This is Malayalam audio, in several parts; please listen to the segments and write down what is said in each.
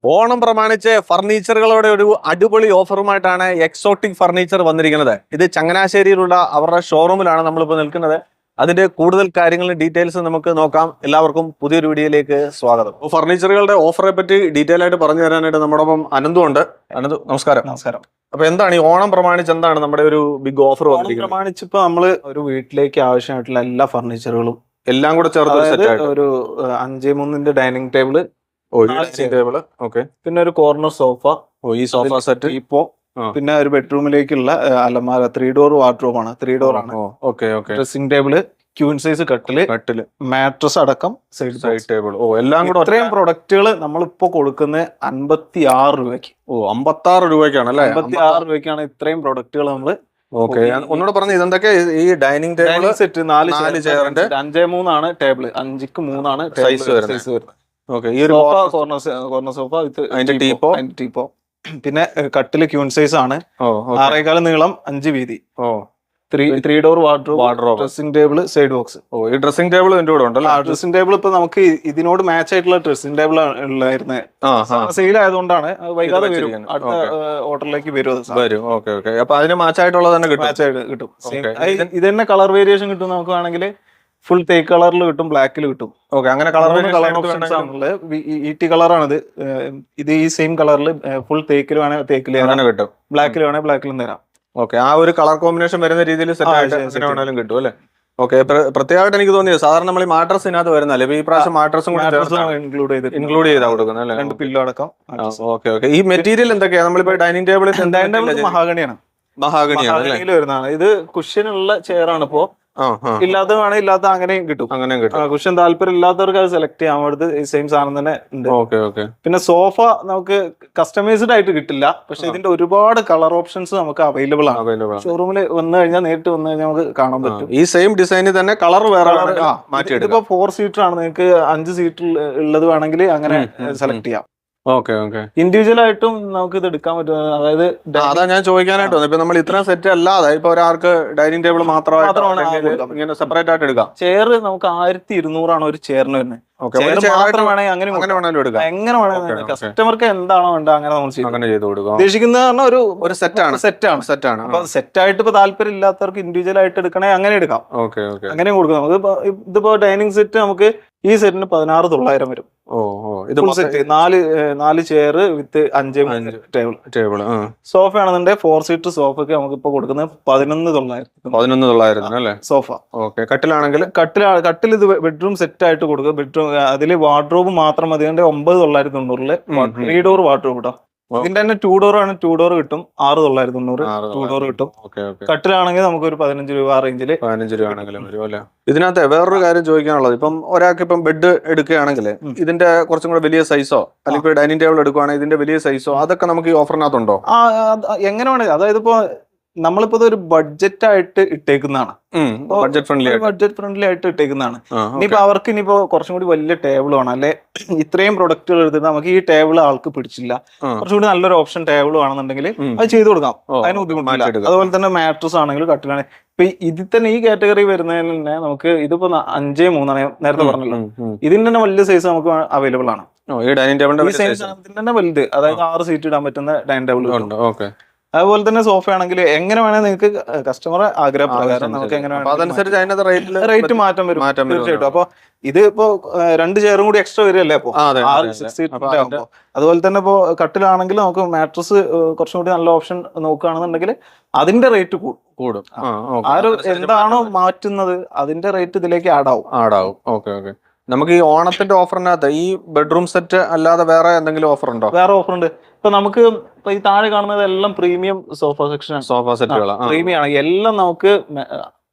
ഓണം പ്രമാണിച്ച് ഫർണിച്ചറുകളുടെ ഒരു അടിപൊളി ഓഫറുമായിട്ടാണ് എക്സോട്ടിക് ഫർണിച്ചർ വന്നിരിക്കുന്നത്. ഇത് ചങ്ങനാശ്ശേരിയിലുള്ള അവരുടെ ഷോറൂമിലാണ് നമ്മളിപ്പോൾ നിൽക്കുന്നത്. അതിന്റെ കൂടുതൽ കാര്യങ്ങളും ഡീറ്റെയിൽസ് നമുക്ക് നോക്കാം. എല്ലാവർക്കും പുതിയൊരു വീഡിയോയിലേക്ക് സ്വാഗതം. ഫർണിച്ചറുകളുടെ ഓഫറെ പറ്റി ഡീറ്റെയിൽ ആയിട്ട് പറഞ്ഞു തരാനായിട്ട് നമ്മുടെ അനന്തു ഉണ്ട്. അനന്തു, നമസ്കാരം. നമസ്കാരം. അപ്പൊ എന്താണ് ഈ ഓണം പ്രമാണിച്ച് എന്താണ് നമ്മുടെ ഒരു ബിഗ് ഓഫർ വന്നിരിക്കുന്നത്? പ്രമാണിച്ച് ഇപ്പൊ നമ്മള് ഒരു വീട്ടിലേക്ക് ആവശ്യമായിട്ടുള്ള എല്ലാ ഫർണിച്ചറുകളും എല്ലാം കൂടെ ചേർത്ത് ഒരു 5x3 dining table, table, okay, പിന്നെ ഒരു കോർണർ സോഫ, ഈ സോഫ സെറ്റ്, ഇപ്പോ പിന്നെ ഒരു ബെഡ്റൂമിലേക്കുള്ള അലമാര, 3 ഡോർ വാർഡ്രോബ് ആണ്, 3 ഡോർ ആണ്. ഡ്രസ്സിംഗ് ടേബിള്, ക്യൂൻ സൈസ് കട്ടില്, മാട്രസ് അടക്കം സൈഡ് ടേബിൾ. എല്ലാം കൂടെ ഇത്രയും പ്രൊഡക്റ്റുകൾ നമ്മളിപ്പോ കൊടുക്കുന്നത് 56 രൂപയ്ക്ക്. 56 രൂപയ്ക്കാണ് അല്ലെ? 56 രൂപയ്ക്കാണ് ഇത്രയും പ്രൊഡക്റ്റുകൾ നമ്മള്. ഒന്നുകൂടെ പറഞ്ഞു, ഇതെന്തൊക്കെ? ഈ ഡൈനിങ് ടേബിൾ സെറ്റ് 4 ചെയറിന്റെ 5x3 ആണ് ടേബിള്, 5x3 ആണ് സൈസ് വരുന്നത്. ഈ ഒരു കോർണർ സോഫ വിത്ത് അതിന്റെ ടീപ്പോ. പിന്നെ കട്ടില് ക്യൂൻ സൈസ് ആണ്, 6.25 നീളം, 5 വീതി, 3 door wardrobe, dressing table, side box. ഈ ഡ്രസ്സിംഗ് ടേബിൾ ഇതിന്റെ കൂടെ ഉണ്ടല്ലോ. ഡ്രസ്സിംഗ് ടേബിൾ ഇപ്പൊ നമുക്ക് ഇതിനോട് മാച്ച് ആയിട്ടുള്ള ഡ്രസ്സിംഗ് ടേബിൾ ഉള്ളായിരുന്നത്, സെയിൽ ആയതുകൊണ്ടാണ് വൈകാതെ വരും, അടുത്ത ഓർഡറിലേക്ക് വരും. അപ്പൊ അതിന് മാച്ച് ആയിട്ടുള്ളത് തന്നെ കിട്ടും. ഇത് തന്നെ കളർ വേരിയേഷൻ കിട്ടും. നമുക്ക് വേണമെങ്കിൽ ഫുൾ തേക്ക് കളറിൽ കിട്ടും, ബ്ലാക്കിൽ കിട്ടും. അങ്ങനെ കളർ ഓപ്ഷൻസ് ആണുള്ളത്. ഈട്ടി കളറാണിത്. ഇത് ഈ സെയിം കളറിൽ ഫുൾ തേക്കിൽ വേണേൽ തേക്കിൽ കിട്ടും, ബ്ലാക്കിൽ വേണേൽ ബ്ലാക്കിലും തരാം. ആ ഒരു കളർ കോമ്പിനേഷൻ വരുന്ന രീതിയിൽ വേണേലും കിട്ടും അല്ലെ? പ്രത്യേകമായിട്ട് എനിക്ക് തോന്നിയത്, സാധാരണ നമ്മൾ ഈ മാട്രസിനകത്ത് വരുന്നല്ലേ, ഈ പ്രാവശ്യം മാട്രസും ഇൻക്ലൂഡ് ചെയ്താ കൊടുക്കുന്നത്, 2 പില്ലോ അടക്കം. ഈ മെറ്റീരിയൽ എന്തൊക്കെയാ? നമ്മളിപ്പോ ഡൈനിങ് ടേബിൾ മഹാഗണിയാണ് വരുന്നതാണ്. ഇത് കുഷ്യനുള്ള ചെയർ ആണ്. ഇപ്പോ ഇല്ലാത്ത വേണേ ഇല്ലാത്ത അങ്ങനെയും കിട്ടും. കുഷ്യൻ താല്പര്യം ഇല്ലാത്തവർക്ക് അത് സെലക്ട് ചെയ്യാൻ വേണ്ടി ഈ സെയിം സാധനം തന്നെ ഉണ്ട്. പിന്നെ സോഫ നമുക്ക് കസ്റ്റമൈസ്ഡ് ആയിട്ട് കിട്ടില്ല, പക്ഷെ ഇതിന്റെ ഒരുപാട് കളർ ഓപ്ഷൻസ് നമുക്ക് അവൈലബിൾ ആണ്. ഷോറൂമിൽ വന്നു കഴിഞ്ഞാൽ, നേരിട്ട് വന്നു കഴിഞ്ഞാൽ നമുക്ക് കാണാൻ പറ്റും. ഈ സെയിം ഡിസൈനിൽ തന്നെ കളർ വേറെ ഇതിപ്പോ 4 സീറ്റർ ആണ്. നിങ്ങൾക്ക് 5 സീറ്റർ ഉള്ളത് വേണമെങ്കിൽ അങ്ങനെ സെലക്ട് ചെയ്യാം. ഇൻഡിവിജ്വൽ ആയിട്ടും നമുക്ക് ഇത് എടുക്കാൻ പറ്റും. അതായത് അതാ ഞാൻ ചോദിക്കാനായിട്ട് വന്നത്. ഇപ്പൊ നമ്മൾ ഇത്ര സെറ്റ് അല്ലാതെ ഇപ്പൊ ഒരാൾക്ക് ഡൈനിങ് ടേബിൾ മാത്രമാണ് ഇങ്ങനെ സെപ്പറേറ്റ് ആയിട്ട് എടുക്കാം. ചെയർ നമുക്ക് 1200 ആണ് ഒരു ചെയറിന് വരുന്നത്. അങ്ങനെ വേണമെങ്കിൽ കസ്റ്റമർക്ക് എന്താണോ വേണ്ടത് അങ്ങനെ നമ്മൾ ചെയ്ത് കൊടുക്കാം. ഉദ്ദേശിക്കുന്നത് ഒരു സെറ്റാണ്. അപ്പൊ സെറ്റായിട്ട് ഇപ്പൊ താല്പര്യം ഇല്ലാത്തവർക്ക് ഇൻഡിവിജ്വൽ ആയിട്ട് എടുക്കണേ അങ്ങനെ എടുക്കാം. അങ്ങനെ കൊടുക്കാം. നമുക്ക് ഇതിപ്പോ ഡൈനിങ് സെറ്റ് നമുക്ക് ഈ സെറ്റിന് 16,900 വരും. സെറ്റ് 4 ചെയർ വിത്ത് 5 ടേബിൾ. സോഫ ആണെന്നുണ്ടെങ്കിൽ 4 സീറ്റർ സോഫയ്ക്ക് നമുക്ക് ഇപ്പൊ കൊടുക്കുന്നത് 11,900 സോഫ. കട്ടിൽ ഇത് ബെഡ്റൂം സെറ്റ് ആയിട്ട് കൊടുക്കുക. ബെഡ്റൂം അതില് വാർഡ്രോബ് മാത്രം മതി. 9,990 3 ഡോർ വാർഡ്രോബ് കേട്ടോ. ഇതിന്റെ തന്നെ 2 ഡോർ ആണ്. 2 ഡോർ കിട്ടും 6,990. 2 ഡോർ കിട്ടും. കട്ടിലാണെങ്കിൽ നമുക്ക് ഒരു 15 രൂപ ആ റേഞ്ചില്. 15 രൂപ ആണെങ്കിലും വരും അല്ലെ? ഇതിനകത്ത് വേറൊരു കാര്യം ചോദിക്കാനുള്ളത്, ഇപ്പം ഒരാൾക്ക് ഇപ്പം ബെഡ് എടുക്കുകയാണെങ്കിൽ ഇതിന്റെ കുറച്ചും കൂടെ വലിയ സൈസോ, അല്ലെങ്കിൽ ഡൈനിങ് ടേബിൾ എടുക്കുകയാണെങ്കിൽ ഇതിന്റെ വലിയ സൈസോ, അതൊക്കെ നമുക്ക് ഈ ഓഫറിനകത്തുണ്ടോ? എങ്ങനെ വേണമെങ്കിൽ. അതായത് ഇപ്പൊ നമ്മളിപ്പോ ഒരു ബഡ്ജറ്റ് ആയിട്ട് ഇട്ടേക്കുന്നതാണ്. ബഡ്ജറ്റ് ഫ്രണ്ട്ലി ആയിട്ട് ഇട്ടേക്കുന്നതാണ്. ഇനിയിപ്പോ അവർക്ക് കുറച്ചും കൂടി വലിയ ടേബിൾ വേണം, അല്ലെ ഇത്രയും പ്രൊഡക്റ്റുകൾ എടുത്തിട്ട് നമുക്ക് ഈ ടേബിൾ ആൾക്ക് പിടിച്ചില്ല, കുറച്ചും കൂടി നല്ലൊരു ഓപ്ഷൻ ടേബിൾ വേണമെന്നുണ്ടെങ്കിൽ അത് ചെയ്ത് കൊടുക്കാം. അതിന് ബുദ്ധിമുട്ടില്ല. അതുപോലെ തന്നെ മാട്രസ് ആണെങ്കിലും കട്ടിലാണെങ്കിൽ ഇപ്പൊ ഇതിൽ തന്നെ ഈ കാറ്റഗറി വരുന്നതിന് തന്നെ നമുക്ക് ഇതിപ്പോ 5x3 നേരത്തെ പറഞ്ഞല്ലോ. ഇതിന്റെ തന്നെ വലിയ സൈസ് നമുക്ക് അവൈലബിൾ ആണ്. ഈ ഡൈനിങ് ടേബിളിന്റെ തന്നെ വലുത്, അതായത് 6 സീറ്റ് ഇടാൻ പറ്റുന്ന ഡൈനിങ് ടേബിൾ ഉണ്ട്. അതുപോലെ തന്നെ സോഫ ആണെങ്കിൽ എങ്ങനെ വേണേൽ നിങ്ങൾക്ക് കസ്റ്റമർ ആഗ്രഹപ്രകാരം നമുക്ക് എങ്ങനെ റേറ്റ് മാറ്റം വരും തീർച്ചയായിട്ടും. അപ്പൊ ഇത് ഇപ്പോ 2 ചെയറും കൂടി എക്സ്ട്രാ വരികയല്ലേ അപ്പൊ 6 സീറ്റ് ആകുമ്പോ. അതുപോലെ തന്നെ ഇപ്പോ കട്ടിലാണെങ്കിൽ നമുക്ക് മാട്രസ് കുറച്ചും കൂടി നല്ല ഓപ്ഷൻ നോക്കുകയാണെന്നുണ്ടെങ്കിൽ അതിന്റെ റേറ്റ് കൂടും. എന്താണോ മാറ്റുന്നത് അതിന്റെ റേറ്റ് ഇതിലേക്ക് ആഡ് ആവും. നമുക്ക് ഈ ഓണത്തിന്റെ ഓഫറിനകത്ത് ഈ ബെഡ്റൂം സെറ്റ് അല്ലാതെ വേറെ എന്തെങ്കിലും ഓഫർ ഉണ്ടോ? വേറെ ഓഫർ ഉണ്ട്. ഇപ്പൊ നമുക്ക് ഈ താഴെ കാണുന്നത് എല്ലാം പ്രീമിയം സോഫ സെക്ഷൻ, സോഫ സെറ്റുകൾ പ്രീമിയം ആണ്. എല്ലാം നമുക്ക്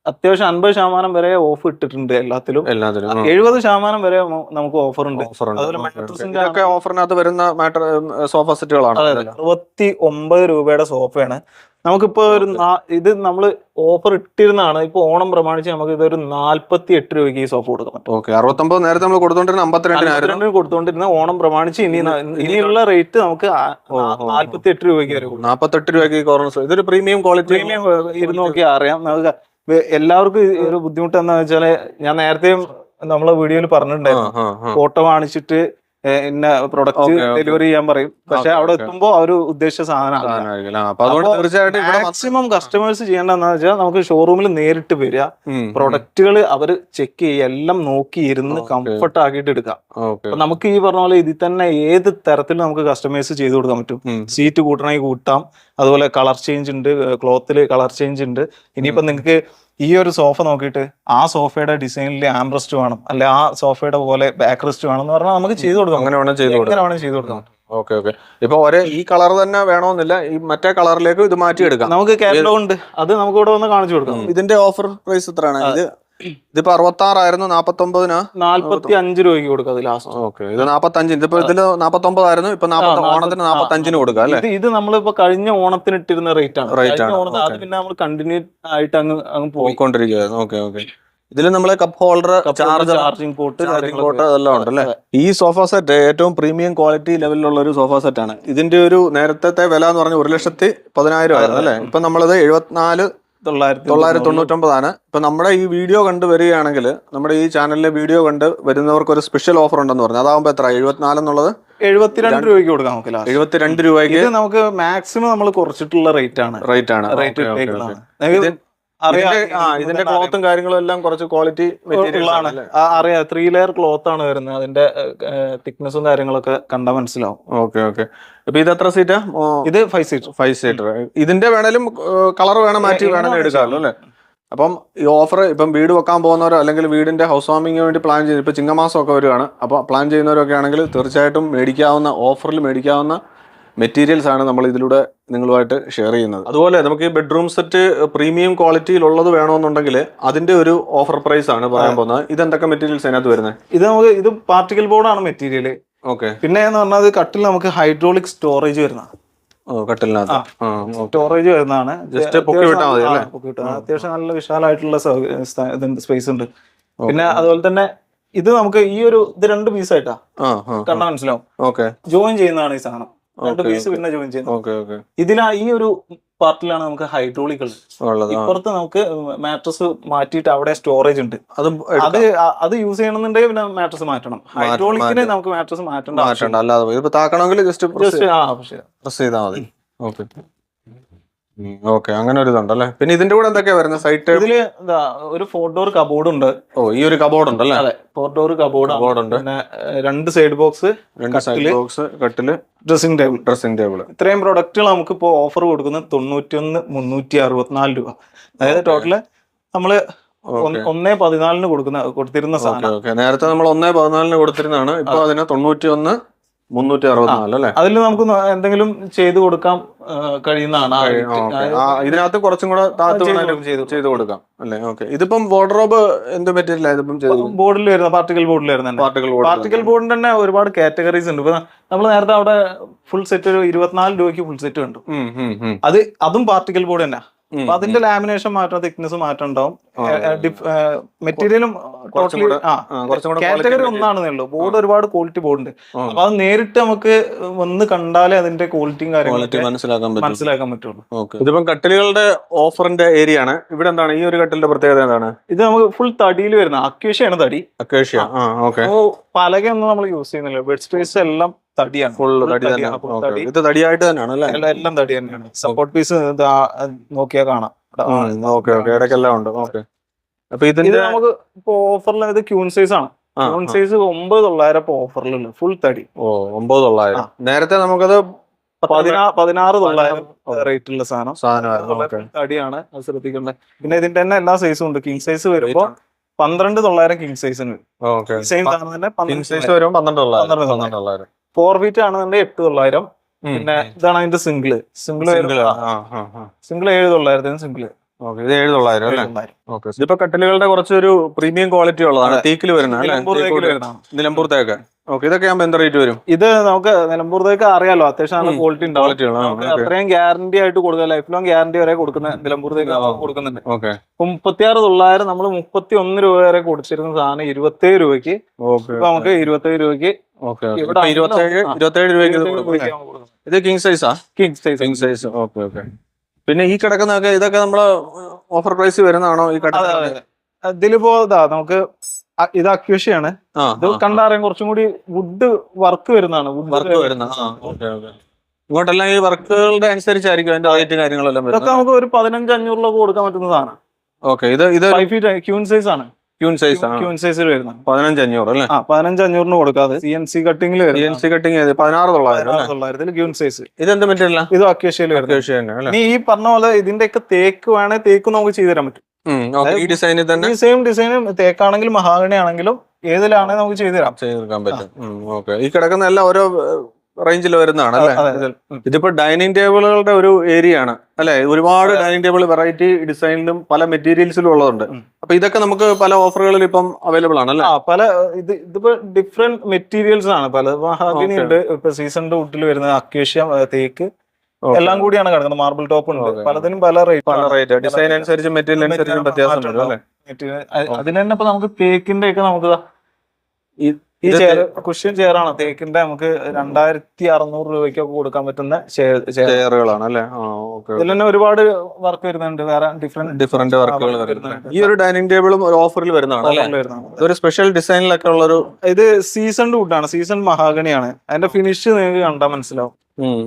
അത്യാവശ്യം 50% വരെ ഓഫ് ഇട്ടിട്ടുണ്ട്. എല്ലാത്തിലും 70% വരെ നമുക്ക് ഓഫർ ഉണ്ട്. അതുപോലെ ഓഫറിനകത്ത് വരുന്ന സോഫ സെറ്റുകളാണ്. 69 രൂപയുടെ സോഫയാണ്. നമുക്കിപ്പോ ഇത് നമ്മള് ഓഫർ ഇട്ടിരുന്നതാണ്. ഇപ്പൊ ഓണം പ്രമാണിച്ച് നമുക്ക് ഇതൊരു 48 രൂപയ്ക്ക് ഈ സോഫ കൊടുക്കാൻ പറ്റും. 69 നേരത്തെ നമ്മൾ കൊടുത്തോണ്ടിരുന്ന 52 കൊടുത്തോണ്ടിരുന്ന ഓണം പ്രമാണിച്ച് ഇനിയുള്ള റേറ്റ് നമുക്ക് 48 രൂപയ്ക്ക് വരെ. 48 രൂപയ്ക്ക് കോർണർ. ഇതൊരു പ്രീമിയം ക്വാളിറ്റി. പ്രീമിയം ഇരുന്ന് നോക്കിയാൽ അറിയാം. നമുക്ക് എല്ലാവർക്കും ഒരു ബുദ്ധിമുട്ട് എന്താന്ന് വെച്ചാല്, ഞാൻ നേരത്തെയും നമ്മളെ വീഡിയോയിൽ പറഞ്ഞിട്ടുണ്ടായിരുന്നു, ഫോട്ടോ കാണിച്ചിട്ട് ഇന്ന പ്രൊഡക്റ്റ് ഡെലിവറി ചെയ്യാൻ പറയും. പക്ഷെ അവിടെ എത്തുമ്പോൾ അവർ ഉദ്ദേശിച്ച സാധനം മാക്സിമം കസ്റ്റമേഴ്സ് ചെയ്യേണ്ടതെന്ന് വെച്ചാൽ നമുക്ക് ഷോറൂമിൽ നേരിട്ട് വരിക, പ്രൊഡക്റ്റുകൾ അവർ ചെക്ക് ചെയ്യുക, എല്ലാം നോക്കി ഇരുന്ന് കംഫർട്ട് ആക്കിയിട്ട് എടുക്കാം. അപ്പൊ നമുക്ക് ഈ പറഞ്ഞ പോലെ ഇതിൽ തന്നെ ഏത് തരത്തിൽ നമുക്ക് കസ്റ്റമൈസ് ചെയ്ത് കൊടുക്കാൻ പറ്റും. സീറ്റ് കൂട്ടണമെങ്കിൽ കൂട്ടാം, അതുപോലെ കളർ ചേഞ്ച് ഉണ്ട്, ക്ലോത്തിൽ കളർ ചേഞ്ച് ഉണ്ട്. ഇനിയിപ്പോ നിങ്ങൾക്ക് ഈ ഒരു സോഫ നോക്കിയിട്ട് ആ സോഫയുടെ ഡിസൈനിൽ ആംബ്രസ്റ്റ് വേണം, അല്ലെ ആ സോഫയുടെ പോലെ ബാക്ക് റെസ്റ്റ് വേണം എന്ന് പറഞ്ഞാൽ നമുക്ക് ചെയ്ത് കൊടുക്കാം. അങ്ങനെ വേണം ചെയ്ത് കൊടുക്കാം. ഓക്കെ. ഇപ്പൊ ഈ കളർ തന്നെ വേണമെന്നില്ല, ഈ മറ്റേ കളറിലേക്ക് ഇത് മാറ്റിയെടുക്കാം. നമുക്ക് കാറ്റലോഗ് ഉണ്ട്, അത് നമുക്ക് ഇവിടെ വന്ന് കാണിച്ചു കൊടുക്കാം. ഇതിന്റെ ഓഫർ പ്രൈസ് എത്രയാണ്? ഇതിപ്പോ 66 45 രൂപയ്ക്ക് കൊടുക്കാം ലാസ്റ്റ്. ഓക്കെ. ഇത് 45, ഇതിപ്പോ ഇതില് 49 ഇപ്പൊ ഓണത്തിന് 45 കൊടുക്കാം അല്ലെ? ഇത് നമ്മളിപ്പോ കഴിഞ്ഞ ഓണത്തിന് ഇട്ടിരുന്ന റേറ്റ് ആണ്. അത് പിന്നെ നമ്മൾ കണ്ടിന്യൂ ആയിട്ട് അങ്ങ് പോയിക്കൊണ്ടിരിക്കുകയായിരുന്നു. ഓക്കെ. ഇതിൽ നമ്മള് കപ്പ് ഹോൾഡർ, ചാർജിംഗ് പോർട്ട് അതെല്ലാം ഉണ്ടല്ലേ. ഈ സോഫ സെറ്റ് ഏറ്റവും പ്രീമിയം ക്വാളിറ്റി ലെവലിലുള്ള ഒരു സോഫ സെറ്റ് ആണ്. ഇതിന്റെ ഒരു നേരത്തെ വില എന്ന് പറഞ്ഞാൽ 1,10,000 ആയിരുന്നു അല്ലെ? ഇപ്പൊ നമ്മളത് 74,999 ഇപ്പൊ നമ്മുടെ ഈ വീഡിയോ കണ്ട് വരികയാണെങ്കിൽ, നമ്മുടെ ഈ ചാനലിലെ വീഡിയോ കണ്ട് വരുന്നവർക്ക് ഒരു സ്പെഷ്യൽ ഓഫർ ഉണ്ടെന്ന് പറഞ്ഞു. അതാവുമ്പോ എത്ര? 74 എന്നുള്ളത് 72 രൂപയ്ക്ക് കൊടുക്കാം നമുക്ക്. 72 രൂപയ്ക്ക് നമുക്ക് മാക്സിമം നമ്മൾ കുറച്ചിട്ടുള്ള റേറ്റ് ആണ്. ഇതിന്റെ ക്ലോത്തും കാര്യങ്ങളും എല്ലാം കുറച്ച് ക്വാളിറ്റി അറിയാം. 3 ലെയർ ക്ലോത്ത് ആണ് വരുന്നത്. അതിന്റെ തിക്നെസ്സും കാര്യങ്ങളൊക്കെ കണ്ടാൽ മനസ്സിലാവും. ഓക്കെ. ഇപ്പൊ ഇത് എത്ര സീറ്റാ? ഇത് 5 സീറ്റർ. ഇതിന്റെ വേണേലും കളർ മാറ്റി വേണമെങ്കിൽ എടുക്കാമല്ലോ അല്ലെ? അപ്പം ഈ ഓഫർ ഇപ്പം വീട് വെക്കാൻ പോകുന്നവരോ അല്ലെങ്കിൽ വീടിന്റെ ഹൗസ് വാമിങ്ങിന് വേണ്ടി പ്ലാൻ ചെയ്ത്, ഇപ്പൊ ചിങ്ങമാസം ഒക്കെ വരുവാണ്, അപ്പൊ പ്ലാൻ ചെയ്യുന്നവരൊക്കെ ആണെങ്കിൽ തീർച്ചയായിട്ടും ഓഫറിൽ മേടിക്കാവുന്ന മെറ്റീരിയൽസ് ആണ് നമ്മൾ ഇതിലൂടെ നിങ്ങളുമായിട്ട് ഷെയർ ചെയ്യുന്നത്. അതുപോലെ നമുക്ക് ഈ ബെഡ്റൂം സെറ്റ് പ്രീമിയം ക്വാളിറ്റിയിലുള്ളത് വേണമെന്നുണ്ടെങ്കിൽ അതിന്റെ ഒരു ഓഫർ പ്രൈസ് ആണ് പറയാൻ പോകുന്നത്. ഇതെന്തൊക്കെ മെറ്റീരിയൽസ് അതിനകത്ത് വരുന്നത്? ഇത് പാർട്ടിക്കൽ ബോർഡാണ് മെറ്റീരിയൽ. ഓക്കെ. പിന്നെ എന്ന് പറഞ്ഞാൽ കട്ടിൽ നമുക്ക് ഹൈഡ്രോളിക് സ്റ്റോറേജ് വരുന്നതാണ്. സ്റ്റോറേജ് വരുന്നതാണ്. അത്യാവശ്യം നല്ല വിശാലമായിട്ടുള്ള സ്പേസ് ഉണ്ട്. പിന്നെ അതുപോലെ തന്നെ ഇത് നമുക്ക് ഇത് 2 പീസായിട്ടാ കണ്ടാൽ മനസ്സിലാവും. ജോയിൻ ചെയ്യുന്നതാണ് ഈ സാധനം. 2 പീസ് പിന്നെ ജോയിൻ ചെയ്യുന്നത്. ഈ ഒരു പാർട്ടിലാണ് നമുക്ക് ഹൈഡ്രോളിക് ഉള്ളത്. ഇപ്പുറത്ത് നമുക്ക് മാട്രസ് മാറ്റിയിട്ട് അവിടെ സ്റ്റോറേജ് ഉണ്ട്. അത് യൂസ് ചെയ്യണമെന്നുണ്ടെങ്കിൽ പിന്നെ മാട്രസ് മാറ്റണം. ഹൈഡ്രോളിക്കിന് നമുക്ക് മാട്രസ് മാറ്റണ്ട. അല്ലാതെ ജസ്റ്റ് പ്രസ് ചെയ്താൽ മതി. ഓക്കെ. അങ്ങനെ ഒരു ഇതുണ്ടല്ലേ. പിന്നെ ഇതിന്റെ കൂടെ എന്തൊക്കെയാ വരുന്നത്? സൈഡ് ഇതില് ഒരു 4 ഡോർ കബോർഡ് ഉണ്ട്. ഈ ഒരു കബോർഡ് ഉണ്ടല്ലേ? അതെ, 4 ഡോർ കബോർഡ് ഉണ്ട്. പിന്നെ 2 സൈഡ് ബോക്സ്, കട്ടില്, ഡ്രസ്സിംഗ് ടേബിൾ. ഇത്രയും പ്രൊഡക്റ്റുകൾ നമുക്ക് ഇപ്പോൾ ഓഫർ കൊടുക്കുന്നത് 91,364 രൂപ. അതായത് ടോട്ടല് നമ്മള് 1,14 കൊടുത്തിരുന്ന സാധനം. നേരത്തെ നമ്മൾ 1,14 കൊടുത്തിരുന്നതാണ്. ഇപ്പൊ അതിന് 91,364 അല്ലേ? അതിൽ നമുക്ക് എന്തെങ്കിലും ചെയ്ത് കൊടുക്കാൻ കഴിയുന്നതാണ്. ഇതിനകത്ത് കുറച്ചും കൂടെ ചെയ്ത് കൊടുക്കാം അല്ലേ? ഓക്കെ. ഇതിപ്പം വാർഡ്രോബ് എന്ത് മെറ്റീരിയൽ ആയിരുന്നു? ബോർഡിൽ വരുന്ന പാർട്ടിക്കൽ ബോർഡിൽ തന്നെ ഒരുപാട് കാറ്റഗറീസ് ഉണ്ട്. ഇപ്പൊ നമ്മൾ നേരത്തെ അവിടെ ഫുൾ സെറ്റ് ഒരു 24 രൂപയ്ക്ക് ഫുൾ സെറ്റ് കണ്ടു. അതും പാർട്ടിക്കൽ ബോർഡ് തന്നെ. അപ്പൊ അതിന്റെ ലാമിനേഷൻ മാറ്റം, തിക്നെസ് മാറ്റം ഉണ്ടാവും. മെറ്റീരിയലും കാറ്റഗറി ഒന്നാണെന്നേ ഉള്ളൂ. ബോർഡ് ഒരുപാട് ക്വാളിറ്റി ബോർഡ് ഉണ്ട്. അപ്പൊ അത് നേരിട്ട് നമുക്ക് വന്ന് കണ്ടാലേ അതിന്റെ ക്വാളിറ്റിയും കാര്യങ്ങളൊക്കെ മനസ്സിലാക്കാൻ പറ്റുള്ളൂ. ഇതിപ്പം കട്ടിലുകളുടെ ഓഫറിന്റെ ഏരിയ ആണ്. ഇവിടെ എന്താണ് ഈ ഒരു കട്ടിലിന്റെ പ്രത്യേകത എന്താണ്? ഇത് നമുക്ക് ഫുൾ തടിയിൽ വരുന്ന അക്വേഷ്യാണ് തടി. പലകയൊന്നും നമ്മൾ യൂസ് ചെയ്യുന്നില്ല. ബെഡ് സ്പേസ് എല്ലാം തടിയാണ്. ഇത് തടിയായിട്ട് തന്നെയാണ് എല്ലാം തടി തന്നെയാണ്. സപ്പോർട്ട് പീസ് നോക്കിയാൽ കാണാം. ഇടയ്ക്കെല്ലാം ഉണ്ട്. ഓക്കെ. അപ്പൊ ഇത് നമുക്ക് ഇപ്പൊ ഓഫറിൽ ഇത് ക്യൂൺ സൈസ് ആണ്. ക്യൂൺ സൈസ് 9,900 ഇപ്പൊ ഓഫറിലുണ്ട്. ഫുൾ തടി. 9,900. നേരത്തെ നമുക്കത് 16,900 റേറ്റുള്ള സാധനം തടിയാണ്. അത് ശ്രദ്ധിക്കേണ്ടത്. പിന്നെ ഇതിന്റെ തന്നെ എല്ലാ സൈസും ഉണ്ട്. കിങ് സൈസ് വരുമ്പോ 12,900 കിങ് സൈസിന്. സെയിം സാധനം തന്നെ 12,900. 4 ഫീറ്റ് ആണെന്നുണ്ടെങ്കിൽ 8,900. പിന്നെ ഇതാണ് അതിന്റെ സിംഗിള് 7,900 സിംഗിള്. ഇത് 7,900 അല്ലേ? ഇതിപ്പോ കട്ടിലുകളുടെ കുറച്ചൊരു പ്രീമിയം ക്വാളിറ്റി ഉള്ളതാണ്. തേക്കിൽ വരുന്ന നിലമ്പൂർ തേക്ക്. ഇതൊക്കെ ആകുമ്പോ എന്ത് റേറ്റ് വരും? ഇത് നമുക്ക് നിലമ്പൂർ തേക്ക് അറിയാലോ, അത്യാവശ്യം നല്ല ക്വാളിറ്റി ഉണ്ടാവും. അത്രയും ഗ്യാരണ്ടി ആയിട്ട് കൊടുക്കുക. ലൈഫ് ലോങ് ഗ്യാരണ്ടി വരെ കൊടുക്കുന്ന നിലമ്പൂർ തേക്ക് കൊടുക്കുന്നുണ്ട്. 36,900 നമ്മൾ 31 രൂപ വരെ കൊടുത്തിരുന്ന സാധനം 27 രൂപയ്ക്ക്. ഇപ്പൊ നമുക്ക് 27 രൂപയ്ക്ക് 27 രൂപയ്ക്ക്. ഇത് കിങ് സൈസാ? King size. ഓക്കെ. പിന്നെ ഈ കിടക്കുന്നതൊക്കെ ഇതൊക്കെ നമ്മള് ഓഫർ പ്രൈസ് വരുന്നതാണോ? ഈ ഇതിലിപ്പോ നമുക്ക് ഇത് അക്വേഷ്യാണ്. ഇത് കണ്ടറിയാം കുറച്ചും കൂടി വുഡ് വർക്ക് വരുന്നതാണ്. വർക്ക് വരുന്ന ഇങ്ങോട്ടെല്ലാം ഈ വർക്കുകളുടെ അനുസരിച്ചായിരിക്കും അതിന്റെ റേറ്റ് കാര്യങ്ങളെല്ലാം. ഇതൊക്കെ നമുക്ക് ഒരു 1500 കൊടുക്കാൻ പറ്റുന്നതാണ്. ഓക്കെ, ഇത് 5 ഫീറ്റ് ക്യൂൻ സൈസ് ആണ്. ക്യൂൻ സൈസ് ആണ്. ക്യൂൻ സൈസിൽ വരുന്നത് 15,500 അല്ലേ? 15,500 കൊടുക്കാതെ CNC കട്ടിംഗിൽ CNC cutting 16,900 queen size. ഇതെന്ത് മെറ്റീരിയൽ? ഇത് അക്വേഷ്യയിൽ വരുന്നത്. ഈ പറഞ്ഞ പോലെ ഇതിന്റെ ഒക്കെ തേക്ക് വേണേ തേക്ക് നമുക്ക് ചെയ്തു തരാൻ പറ്റും. ഈ ഡിസൈനിൽ തന്നെ ഈ സെയിം ഡിസൈൻ തേക്കാണെങ്കിലും മഹാഗണി ആണെങ്കിലും ഏതിലാണെങ്കിൽ നമുക്ക് ചെയ്തെടുക്കാൻ പറ്റും. ഓക്കെ, ഈ കിടക്കുന്ന എല്ലാം ഓരോ റേഞ്ചിൽ വരുന്നതാണ് അല്ലേ? ഇതിപ്പോ ഡൈനിങ് ടേബിളുകളുടെ ഒരു ഏരിയ ആണ് അല്ലെ? ഒരുപാട് ഡൈനിങ് ടേബിൾ വെറൈറ്റി ഡിസൈനിലും പല മെറ്റീരിയൽസിലും ഉള്ളതുണ്ട്. അപ്പൊ ഇതൊക്കെ നമുക്ക് പല ഓഫറുകളിൽ ഇപ്പം അവൈലബിൾ ആണ് അല്ലേ? പല ഇതിപ്പോ ഡിഫറെന്റ് മെറ്റീരിയൽസ് ആണ്. പല മഹാഗണി ഉണ്ട്, ഇപ്പൊ സീസണിന്റെ വുഡിൽ വരുന്നത് അക്വേഷ്യ, തേക്ക് എല്ലാം കൂടിയാണ് കിടക്കുന്നത്. മാർബിൾ ടോപ്പ് ഉണ്ട്. പലതിനും പല റേറ്റ്, ഡിസൈൻ അനുസരിച്ച് മെറ്റീരിയൽ അനുസരിച്ച് വ്യത്യാസം അല്ലേ? അതിന് തന്നെ ഇപ്പൊ നമുക്ക് തേക്കിന്റെ ഒക്കെ നമുക്ക് ഈ ചെയർ കുഷ്യൻ ചെയറാണ് തേക്കിന്റെ. നമുക്ക് 2,600 രൂപയ്ക്കൊക്കെ കൊടുക്കാൻ പറ്റുന്ന ചെയറുകളാണ് അല്ലേ? ഇതിൽ തന്നെ ഒരുപാട് വർക്ക് വരുന്നുണ്ട്, വേറെ ഡിഫറെന്റ് വർക്കുകൾ വരുന്നുണ്ട്. ഈ ഒരു ഡൈനിങ് ടേബിളും ഒരു ഓഫറിൽ വരുന്നതാണ്. ഒരു സ്പെഷ്യൽ ഡിസൈനിലൊക്കെ ഉള്ളൊരു ഇത് സീസൺഡ് വുഡാണ്, സീസൺ മഹാഗണിയാണ്. അതിന്റെ ഫിനിഷ് നിങ്ങൾക്ക് കണ്ടാൽ മനസ്സിലാവും.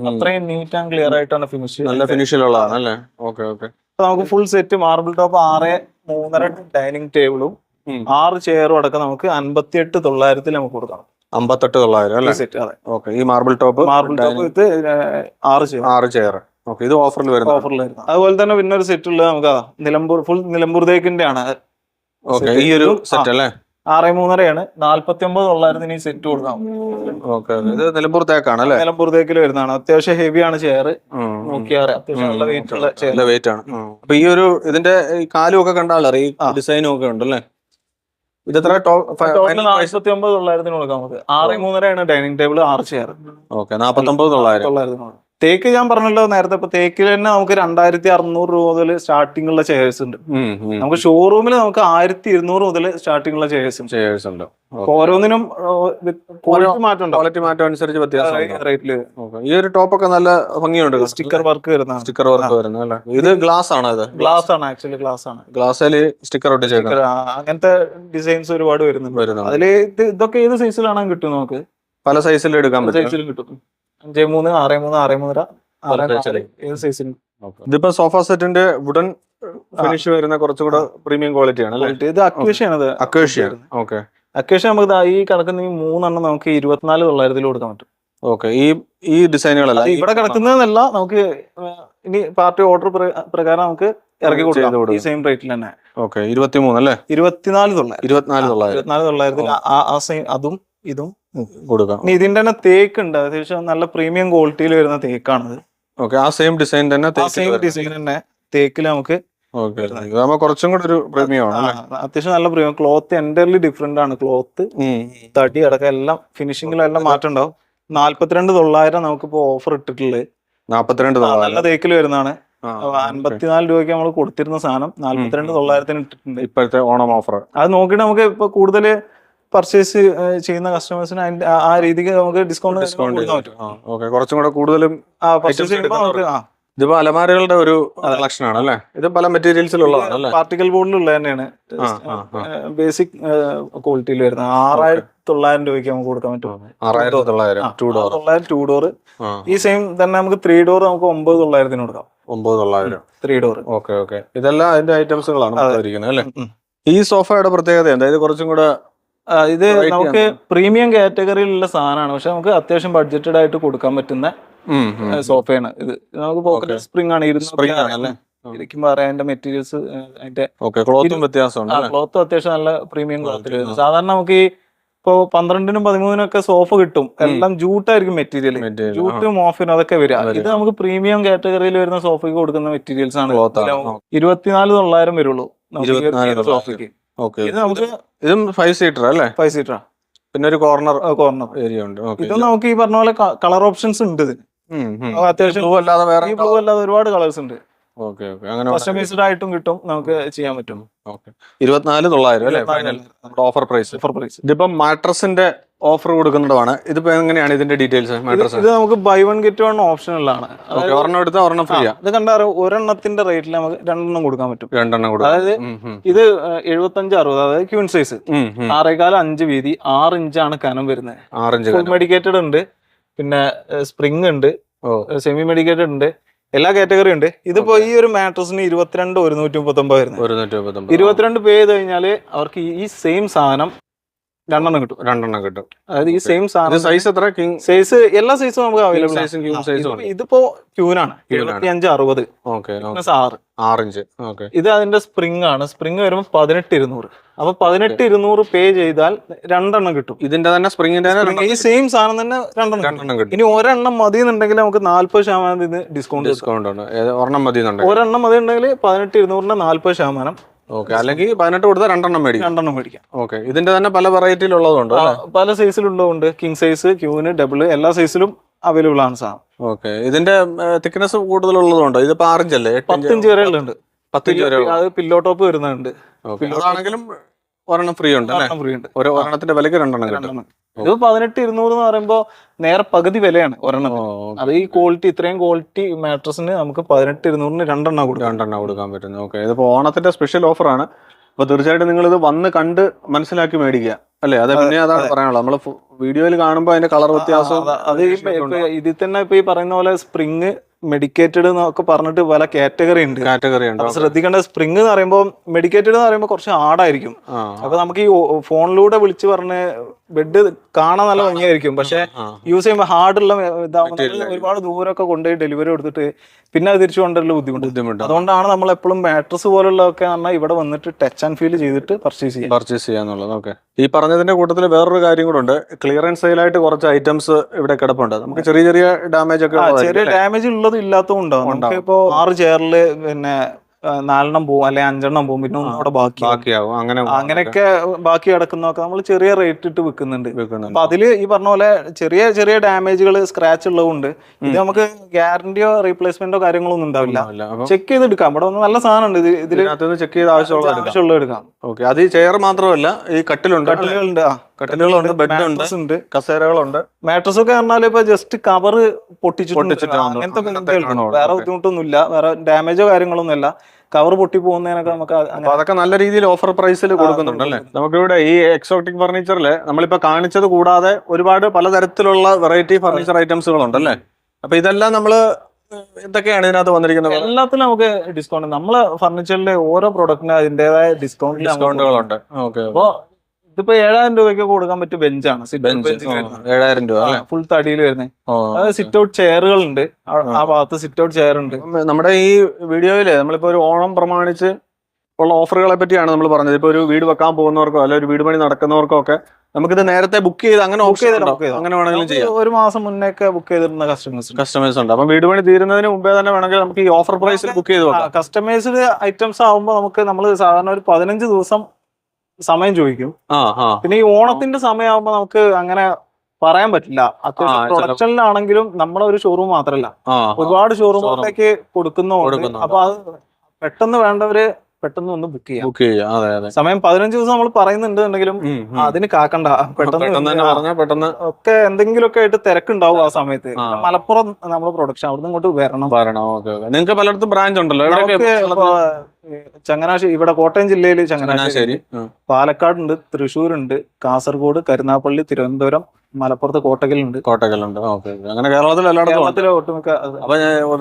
അത്രയും നീറ്റ് ആൻഡ് ക്ലിയർ ആയിട്ടാണ് ഫിനിഷ്. നല്ല ഫിനിഷിലുള്ളതാണ് അല്ലേ? Okay okay. നമുക്ക് full set marble top 6.3 dining ടേബിളും 6 ചെയറും അടക്കം നമുക്ക് 58,900 നമുക്ക് കൊടുക്കാം. 58,900 അല്ലേ? സെറ്റ്. അതെ. ഓക്കെ, ഈ മാർബിൾ ടോപ്പ് ഇത് 6 ചെയർ. ഓക്കെ, ഇത് ഓഫറിൽ വരുന്നത്. അതുപോലെ തന്നെ പിന്നെ ഒരു സെറ്റ് ഉള്ളത് നമുക്ക് നിലമ്പൂർ ഫുൾ നിലമ്പൂർ തേക്കിന്റെ ആണ്. ഓക്കെ, ഈ ഒരു സെറ്റ് അല്ലേ? 6.3 49,900 ഈ സെറ്റ് കൊടുക്കാം. ഓക്കെ, ഇത് നിലമ്പൂർ തേക്കാണ് അല്ലേ? നിലമ്പൂർ തേക്കിൽ വരുന്നതാണ്. അത്യാവശ്യം ഹെവിയാണ് ചെയർ. നോക്കിയാറ് അത്യാവശ്യം നല്ല വെയിറ്റ് ഉള്ള ചെയർ. വെയിറ്റ് ആണ്. അപ്പൊ ഈ ഒരു ഇതിന്റെ കാലും ഒക്കെ കണ്ടാൽ അറിയാം, ഈ ഡിസൈനും ഒക്കെ ഉണ്ടല്ലേ? ഇത് എത്ര? 49,900 കൊടുക്കാം നമുക്ക്. 6.3 ഡൈനിങ് ടേബിൾ, 6 ചെയർ. ഓക്കെ, 49,900. തേക്ക് ഞാൻ പറഞ്ഞല്ലോ നേരത്തെ. ഇപ്പൊ തേക്കിൽ തന്നെ നമുക്ക് 2,600 രൂപ മുതൽ സ്റ്റാർട്ടിംഗ് ഉള്ള ചെയർസ് ഉണ്ട്. നമുക്ക് ഷോറൂമിൽ നമുക്ക് 1,200 മുതൽ സ്റ്റാർട്ടിംഗ് ഉള്ള ചെയർസ് ഉണ്ട്. ഓരോന്നിനും ക്വാളിറ്റി മാറ്റം അനുസരിച്ച് വ്യത്യാസം റേറ്റില്. ഈ ഒരു ടോപ്പൊക്കെ നല്ല ഭംഗിയുണ്ട്. സ്റ്റിക്കർ വർക്ക് വരുന്ന അല്ലേ? ഇത് ഗ്ലാസ് ആണ്. ഇത് ഗ്ലാസ് ആണ്, ആക്ച്വലി ഗ്ലാസ് ആണ്. ഗ്ലാസ്സില് സ്റ്റിക്കർ ഒട്ടിച്ചേക്കുന്നത്. അങ്ങനത്തെ ഡിസൈൻസ് ഒരുപാട് വരുന്നുണ്ട്. അതില് ഇതൊക്കെ ഏത് സൈസിലാണെങ്കിൽ കിട്ടും. നമുക്ക് പല സൈസിൽ എടുക്കാൻ പറ്റും. 5.3, 6.3, 6.3 ഏത് സൈസിലും. ഇതിപ്പോ സോഫ സെറ്റിന്റെ വുഡൻ ഫിനിഷ് വരുന്ന കുറച്ചുകൂടെ പ്രീമിയം ക്വാളിറ്റി ആണ്. ഇത് അക്വേഷ്യാണ്. അക്വേഷ്യ. ഓക്കെ, അക്വേഷ്യ നമുക്ക് ഈ കിടക്കുന്ന ഈ 3 നമുക്ക് 24,900 കൊടുക്കാൻ പറ്റും. ഓക്കെ, ഈ ഡിസൈനുകളല്ല ഇവിടെ കിടക്കുന്നതല്ല. നമുക്ക് ഇനി പാർട്ടി ഓർഡർ പ്രകാരം നമുക്ക് ഇറക്കി കൊടുക്കാം ഈ സെയിം റേറ്റിൽ തന്നെ. ഓക്കെ, 23 അല്ലേ? 24,900 ആ സെയിം അതും ഇതും കൊടുക്കാം. ഇനി ഇതിന്റെ തന്നെ തേക്ക് ഉണ്ട്. അത്യാവശ്യം നല്ല പ്രീമിയം ക്വാളിറ്റിയിൽ വരുന്ന തേക്കാണത്. ഓക്കെ, ആ സെയിം ഡിസൈൻ തന്നെ തേക്കിൽ നമുക്ക് കുറച്ചും കൂടെ ഒരു പ്രീമിയം ആണ്. അത്യാവശ്യം നല്ല പ്രീമിയം. ക്ലോത്ത് എൻ്റർലി ഡിഫറെന്റ് ആണ്. ക്ലോത്ത് തടി അടക്കം എല്ലാം ഫിനിഷിംഗിലും എല്ലാം മാറ്റം ഉണ്ടാവും. 42,900 നമുക്കിപ്പോ ഓഫർ ഇട്ടിട്ടുള്ളത്. 42,900 നല്ല തേക്കിൽ വരുന്നതാണ്. 54 രൂപയ്ക്ക് നമ്മൾ കൊടുത്തിരുന്ന സാധനം 42,900 ഇട്ടിട്ടുണ്ട്. ഇപ്പോഴത്തെ ഓണം ഓഫർ അത് നോക്കിയിട്ട് നമുക്ക് ഇപ്പൊ കൂടുതൽ പർച്ചേസ് ചെയ്യുന്ന കസ്റ്റമേഴ്സിന് ആ രീതിക്ക് നമുക്ക് ഡിസ്കൗണ്ട് കുറച്ചും കൂടെ കൂടുതലും ഇതിപ്പോ അലമാരകളുടെ ഒരു കളക്ഷൻ ആണ് അല്ലേ? ഇത് പല മെറ്റീരിയൽസിലുള്ളതാണ്. പാർട്ടിക്കൽ ബോർഡിലുള്ള തന്നെയാണ്. ബേസിക് ക്വാളിറ്റിയിൽ വരുന്നത് 6,900 രൂപയ്ക്ക് നമുക്ക് കൊടുക്കാൻ പറ്റും. 6,900 2 ഡോർ. ഈ സെയിം തന്നെ നമുക്ക് 3 ഡോർ നമുക്ക് 9,900 കൊടുക്കാം. 9,900 3 ഡോർ. ഓക്കെ ഓക്കെ, ഇതെല്ലാം അതിന്റെ ഐറ്റംസുകളാണ് അല്ലേ? ഈ സോഫയുടെ പ്രത്യേകത എന്താ? ഇത് കുറച്ചും കൂടെ ഇത് നമുക്ക് പ്രീമിയം കാറ്റഗറിയിലുള്ള സാധനമാണ്. പക്ഷെ നമുക്ക് അത്യാവശ്യം ബഡ്ജറ്റഡ് ആയിട്ട് കൊടുക്കാൻ പറ്റുന്ന സോഫയാണ് ഇത്. നമുക്ക് പോക്കറ്റ് സ്പ്രിംഗ് ആണ്. ഇരിക്കുമ്പോ അറിയാം അതിന്റെ മെറ്റീരിയൽസ്, അതിന്റെ ക്ലോത്തും വ്യത്യാസമുണ്ട്. ക്ലോത്തും അത്യാവശ്യം നല്ല പ്രീമിയം ക്ലോത്തിൽ. സാധാരണ നമുക്ക് ഈ ഇപ്പൊ 12-നും 13-നും ഒക്കെ സോഫ കിട്ടും. എല്ലാം ജൂട്ടായിരിക്കും മെറ്റീരിയൽ. ജൂട്ട് മോഫിനും അതൊക്കെ വരിക. ഇത് നമുക്ക് പ്രീമിയം കാറ്റഗറിയിൽ വരുന്ന സോഫയ്ക്ക് കൊടുക്കുന്ന മെറ്റീരിയൽസ് ആണ്. 24,900 വരുള്ളൂ സോഫയ്ക്ക്. ഇത് നമുക്ക് ഇതും 5 സീറ്റർ അല്ലേ? 5 സീറ്ററാ. പിന്നെ ഒരു കോർണർ ഏരിയ ഉണ്ട്. ഇത് നമുക്ക് ഈ പറഞ്ഞ പോലെ കളർ ഓപ്ഷൻസ് ഉണ്ട്. അത്യാവശ്യം ബ്ലൂ അല്ലാതെ ഒരുപാട് കളേഴ്സ് ഉണ്ട്. കസ്റ്റമൈസ്ഡ് ആയിട്ടും കിട്ടും, നമുക്ക് ചെയ്യാൻ പറ്റും. 24,900 അല്ലേ ഓഫർ പ്രൈസ്? ഇതിപ്പം മാട്രസിന്റെ ഓഫർ കൊടുക്കുന്നതാണ്. ഇതിപ്പോ എങ്ങനെയാണ് ഇതിന്റെ ഡീറ്റെയിൽസ്? ഇത് നമുക്ക് ബൈ വൺ ഗെറ്റ് വൺ ഓപ്ഷനുള്ളതാണ്. ഒരെണ്ണം എടുത്താൽ ഒരെണ്ണം ഫ്രീ. ഇത് കണ്ടാറ് ഒരെണ്ണത്തിന്റെ റേറ്റിൽ നമുക്ക് 2 കൊടുക്കാൻ പറ്റും. 2 അതായത് ഇത് 75-60, അതായത് ക്യൂൺ സൈസ്, 6.5 വീതി, 6 ഇഞ്ചാണ് കനം വരുന്നത്. 6 ഇഞ്ച് ഫുൾ മെഡിക്കേറ്റഡ് ഉണ്ട്, പിന്നെ സ്പ്രിംഗ് ഉണ്ട്, സെമി മെഡിക്കേറ്റഡ് ഉണ്ട്, എല്ലാ കാറ്റഗറി ഉണ്ട്. ഇതിപ്പോ ഈ ഒരു മാട്രസിന് 22,139 വരുന്നത്. 22 പേ ചെയ്ത് കഴിഞ്ഞാല് അവർക്ക് ഈ സെയിം സാധനം 2 കിട്ടും. അതായത് ഈ സെയിം സാധനം. സൈസ് എത്ര? കിങ് സൈസ് എല്ലാ സൈസും നമുക്ക് അവൈലബിൾ ആണ്. ഇതിപ്പോ ക്യൂനാണ് 75-60, 6 ഇഞ്ച്. ഇത് അതിന്റെ സ്പ്രിംഗ് ആണ്. സ്പ്രിംഗ് വരുമ്പോൾ 18,200. അപ്പൊ 18,200 പേ ചെയ്താൽ 2 കിട്ടും. ഇതിന്റെ തന്നെ സ്പ്രിംഗിന്റെ ഈ സെയിം സാധനം തന്നെ 2 കിട്ടും. ഇനി ഒരെണ്ണം മതി എന്നുണ്ടെങ്കിൽ നമുക്ക് 40% ഡിസ്കൗണ്ട് ഉണ്ട്. ഒരെണ്ണം മതി ഉണ്ടെങ്കിൽ 18,200 40%. അല്ലെങ്കിൽ 18 കൊടുത്താൽ 2 മേടിക്കാം. ഇതിന്റെ തന്നെ പല വെറൈറ്റിയിലുള്ളതുണ്ട്, പല സൈസിലുള്ളതുണ്ട്. കിങ് സൈസ്, ക്യൂന്, ഡബിൾ, എല്ലാ സൈസിലും അവൈലബിൾ ആണ് സാധനം. ഇതിന്റെ തിക്നെസ് കൂടുതലുള്ളതുണ്ടോ? ഇതിപ്പോ 6 ഇഞ്ചല്ലേ? 10 ഇഞ്ച് വരെ ഉണ്ട്. 10 ഇഞ്ച് വരെ അത് പില്ലോ ടോപ്പ് വരുന്നുണ്ട്. അതാണെങ്കിലും ഒരെണ്ണം ഫ്രീ ഉണ്ട്. ഒരെണ്ണത്തിന്റെ വിലക്ക് 2 കിട്ടും. ഇത് 18,200 എന്ന് പറയുമ്പോ നേരെ പകുതി വിലയാണ് ഒരെണ്ണം. അത് ഈ ക്വാളിറ്റി, ഇത്രയും ക്വാളിറ്റി മാട്രസിന് നമുക്ക് 18,200 2 കൊടുക്കാൻ പറ്റുന്നു. ഇതിപ്പോ ഓണത്തിന്റെ സ്പെഷ്യൽ ഓഫർ ആണ്. അപ്പൊ തീർച്ചയായിട്ടും നിങ്ങൾ ഇത് വന്ന് കണ്ട് മനസ്സിലാക്കി മേടിക്കുക അല്ലേ? അതെ, പിന്നെ അതാണ് പറയാനുള്ളത്. നമ്മള് വീഡിയോയിൽ കാണുമ്പോൾ അതിന്റെ കളർ വ്യത്യാസം, അത് ഇതിൽ തന്നെ ഇപ്പൊ ഈ പറയുന്ന പോലെ സ്പ്രിങ് മെഡിക്കേറ്റഡ് എന്നൊക്കെ പറഞ്ഞിട്ട് പല കാറ്റഗറി ഉണ്ട്. ശ്രദ്ധിക്കേണ്ട, സ്പ്രിങ് എന്ന് പറയുമ്പോൾ മെഡിക്കേറ്റഡ് എന്ന് പറയുമ്പോൾ കുറച്ച് ഹാർഡായിരിക്കും. അപ്പൊ നമുക്ക് ഈ ഫോണിലൂടെ വിളിച്ച് പറഞ്ഞ് ബെഡ് കാണാൻ നല്ല ഭംഗിയായിരിക്കും, പക്ഷെ യൂസ് ചെയ്യുമ്പോൾ ഹാർഡുള്ള ഒരുപാട് ദൂരമൊക്കെ കൊണ്ടുപോയി ഡെലിവറി കൊടുത്തിട്ട് പിന്നെ അത് തിരിച്ചു കൊണ്ടുവരൽ ബുദ്ധിമുട്ട്. അതുകൊണ്ടാണ് നമ്മൾ എപ്പോഴും മാട്രസ് പോലുള്ളതൊക്കെ പറഞ്ഞാൽ ഇവിടെ വന്നിട്ട് ടച്ച് ആൻഡ് ഫീൽ ചെയ്തിട്ട് പർച്ചേസ് ചെയ്യാന്നുള്ളത്. ഈ പറഞ്ഞതിന്റെ കൂട്ടത്തിൽ വേറൊരു കാര്യം കൂടെ ഉണ്ട്. ക്ലിയറൻസ് സെയിലായിട്ട് കുറച്ച് ഐറ്റംസ് ഇവിടെ കിടപ്പുണ്ട്. നമുക്ക് ചെറിയ ഡാമേജ് ഒക്കെ, ചെറിയ ഡാമേജ് ഉള്ളതും ഇല്ലാത്തതും ഉണ്ടാവും. നമുക്ക് ഇപ്പോ 6 ചെയറില് പിന്നെ 4 പോവും, അല്ലെങ്കിൽ 5 പോവും, പിന്നെ ഒന്നും അവിടെ ബാക്കിയാവും. അങ്ങനെയൊക്കെ ബാക്കി കിടക്കുന്നതൊക്കെ നമ്മൾ ചെറിയ റേറ്റ് ഇട്ട് വിൽക്കുന്നുണ്ട്. അപ്പൊ അതില് ഈ പറഞ്ഞ പോലെ ചെറിയ ഡാമേജുകൾ, സ്ക്രാച്ച് ഉള്ളതുകൊണ്ട് ഇത് നമുക്ക് ഗ്യാരണ്ടിയോ റീപ്ലേസ്മെന്റോ കാര്യങ്ങളോ ഒന്നും ഉണ്ടാവില്ല. ചെക്ക് ചെയ്തെടുക്കാം. ഇവിടെ നല്ല സാധനം ഉണ്ട്. ഇതിൽ ചെക്ക് ചെയ്ത് ആവശ്യമുള്ള എടുക്കാം. അത് ഈ ചെയർ മാത്രമല്ല, ഈ കട്ടിലുണ്ട്, കട്ടിലുകളുണ്ട്, ബെഡുണ്ട്, കസേരകളുണ്ട്. മാട്രസ് ഒക്കെ പറഞ്ഞാൽ ഇപ്പൊ ജസ്റ്റ് കവർ പൊട്ടിച്ചിട്ട് അങ്ങനത്തെ വേറെ ബുദ്ധിമുട്ടൊന്നുമില്ല, വേറെ ഡാമേജോ കാര്യങ്ങളൊന്നും അല്ല. കവർ പൊട്ടി പോകുന്നതിനൊക്കെ നമുക്ക് അതൊക്കെ നല്ല രീതിയിൽ ഓഫർ പ്രൈസിൽ കൊടുക്കുന്നുണ്ട് അല്ലേ? നമുക്കിവിടെ ഈ എക്സോട്ടിക് ഫർണിച്ചറിൽ നമ്മളിപ്പോ കാണിച്ചത് കൂടാതെ ഒരുപാട് പലതരത്തിലുള്ള വെറൈറ്റി ഫർണിച്ചർ ഐറ്റംസുകളുണ്ട് അല്ലേ? അപ്പൊ ഇതെല്ലാം നമ്മള് എന്തൊക്കെയാണ് ഇതിനകത്ത് വന്നിരിക്കുന്നത്? എല്ലാത്തിലും നമുക്ക് ഡിസ്കൗണ്ട്. നമ്മളെ ഫർണിച്ചറിലെ ഓരോ പ്രൊഡക്റ്റിനും അതിന്റേതായ ഡിസ്കൗണ്ടുകളുണ്ട്. അപ്പൊ ഇതിപ്പോ 7,000 രൂപയ്ക്ക് കൊടുക്കാൻ പറ്റിയ ബെഞ്ചാണ്. 7,000 രൂപ ഫുൾ തടിയിൽ വരുന്നത്. അതായത് സിറ്റ് ഔട്ട് ചെയറുകൾ ഉണ്ട്. ആ ഭാഗത്ത് സിറ്റ് ഔട്ട് ചെയർ ഉണ്ട്. നമ്മുടെ ഈ വീഡിയോയില് നമ്മളിപ്പോ ഒരു ഓണം പ്രമാണിച്ച് ഉള്ള ഓഫറുകളെ പറ്റിയാണ് നമ്മൾ പറഞ്ഞത്. ഇപ്പൊ ഒരു വീട് വെക്കാൻ പോകുന്നവർക്കോ അല്ലെ ഒരു വീട് പണി നടക്കുന്നവർക്കോ ഒക്കെ നമുക്കിത് നേരത്തെ ബുക്ക് ചെയ്ത് അങ്ങനെ അങ്ങനെ വേണമെങ്കിലും ചെയ്യാം. 1 മാസം മുന്നേ ബുക്ക് ചെയ്തിരുന്ന കസ്റ്റമേഴ്സ് ഉണ്ട്. അപ്പൊ വീട് പണി തീരുന്നതിന് മുമ്പേ തന്നെ വേണമെങ്കിൽ നമുക്ക് ഈ ഓഫർ പ്രൈസിൽ ബുക്ക് ചെയ്ത് വെക്കാം. കസ്റ്റമൈസ്ഡ് ഐറ്റംസ് ആവുമ്പോൾ നമ്മൾ സാധാരണ ഒരു 15 ദിവസം സമയം ചോദിക്കും. പിന്നെ ഈ ഓണത്തിന്റെ സമയമാകുമ്പോ നമുക്ക് അങ്ങനെ പറയാൻ പറ്റില്ല. അത്യാവശ്യം പ്രൊഡക്ഷനിലാണെങ്കിലും നമ്മളെ ഒരു ഷോറൂം മാത്രമല്ല, ഒരുപാട് ഷോറൂമുകളിലേക്ക് കൊടുക്കുന്നുണ്ട്. അപ്പൊ അത് പെട്ടെന്ന് വേണ്ടവര് പെട്ടെന്ന് ഒന്ന് ബുക്ക് ചെയ്യാം. സമയം 15 ദിവസം നമ്മൾ പറയുന്നുണ്ടെങ്കിലും അതിന് കാക്കണ്ട, പെട്ടെന്ന് ഒക്കെ എന്തെങ്കിലുമൊക്കെ ആയിട്ട് തിരക്കുണ്ടാവും ആ സമയത്ത്. മലപ്പുറം നമ്മളെ പ്രൊഡക്ഷൻ അവിടുന്ന് ഇങ്ങോട്ട് വരണം. നിങ്ങൾക്ക് പലയിടത്തും ബ്രാഞ്ച് ഉണ്ടല്ലോ. ചങ്ങനാശ്ശേരി, ഇവിടെ കോട്ടയം ജില്ലയിൽ ചങ്ങനാശ്ശേരി, പാലക്കാട് ഉണ്ട്, തൃശ്ശൂർ ഉണ്ട്, കാസർഗോഡ്, കരുനാപ്പള്ളി, തിരുവനന്തപുരം, മലപ്പുറത്ത് കോട്ടക്കലുണ്ട്. അങ്ങനെ കേരളത്തിലെ ഒട്ടുമിക്ക. അപ്പൊ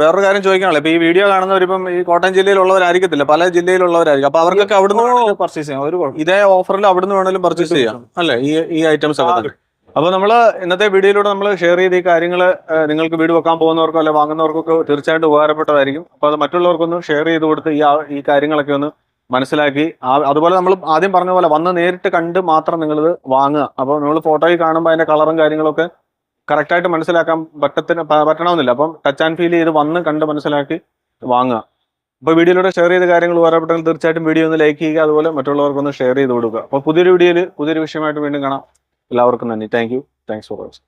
വേറൊരു കാര്യം ചോദിക്കാനുള്ളത്, ഇപ്പൊ ഈ വീഡിയോ കാണുന്നവരിപ്പം ഈ കോട്ടയം ജില്ലയിലുള്ളവരായിരിക്കത്തില്ല, പല ജില്ലയിലുള്ളവരായിരിക്കും. അപ്പൊ അവർക്കൊക്കെ അവിടുന്ന് പർച്ചേസ് ചെയ്യാം. ഇതേ ഓഫറിൽ അവിടുന്ന് വേണമെങ്കിലും പർച്ചേസ് ചെയ്യാം അല്ലെ ഈ ഐറ്റംസ് ഒക്കെ. അപ്പൊ നമ്മള് ഇന്നത്തെ വീഡിയോയിലൂടെ നമ്മൾ ഷെയർ ചെയ്ത ഈ കാര്യങ്ങൾ നിങ്ങൾക്ക് വീട് വെക്കാൻ പോകുന്നവർക്കോ അല്ലെ വാങ്ങുന്നവർക്കൊക്കെ തീർച്ചയായിട്ടും ഉപകാരപ്പെട്ടതായിരിക്കും. അപ്പൊ അത് മറ്റുള്ളവർക്കൊന്ന് ഷെയർ ചെയ്ത് കൊടുത്ത് ഈ കാര്യങ്ങളൊക്കെ ഒന്ന് മനസ്സിലാക്കി. അതുപോലെ നമ്മൾ ആദ്യം പറഞ്ഞ പോലെ വന്ന് നേരിട്ട് കണ്ട് മാത്രം നിങ്ങളിത് വാങ്ങുക. അപ്പോൾ നമ്മൾ ഫോട്ടോയിൽ കാണുമ്പോൾ അതിന്റെ കളറും കാര്യങ്ങളൊക്കെ കറക്റ്റായിട്ട് മനസ്സിലാക്കാൻ പറ്റണമെന്നില്ല. അപ്പം ടച്ച് ആൻഡ് ഫീൽ ചെയ്ത് വന്ന് കണ്ട് മനസ്സിലാക്കി വാങ്ങുക. അപ്പോൾ വീഡിയോയിലൂടെ ഷെയർ ചെയ്ത കാര്യങ്ങൾ ഉപകാരപ്പെട്ടെങ്കിൽ തീർച്ചയായിട്ടും വീഡിയോ ഒന്ന് ലൈക്ക് ചെയ്യുക, അതുപോലെ മറ്റുള്ളവർക്കൊന്ന് ഷെയർ ചെയ്ത് കൊടുക്കുക. അപ്പോൾ പുതിയൊരു വീഡിയോയിൽ പുതിയൊരു വിഷയമായിട്ട് വീണ്ടും കാണാം. എല്ലാവർക്കും നന്ദി. Thanks for watching.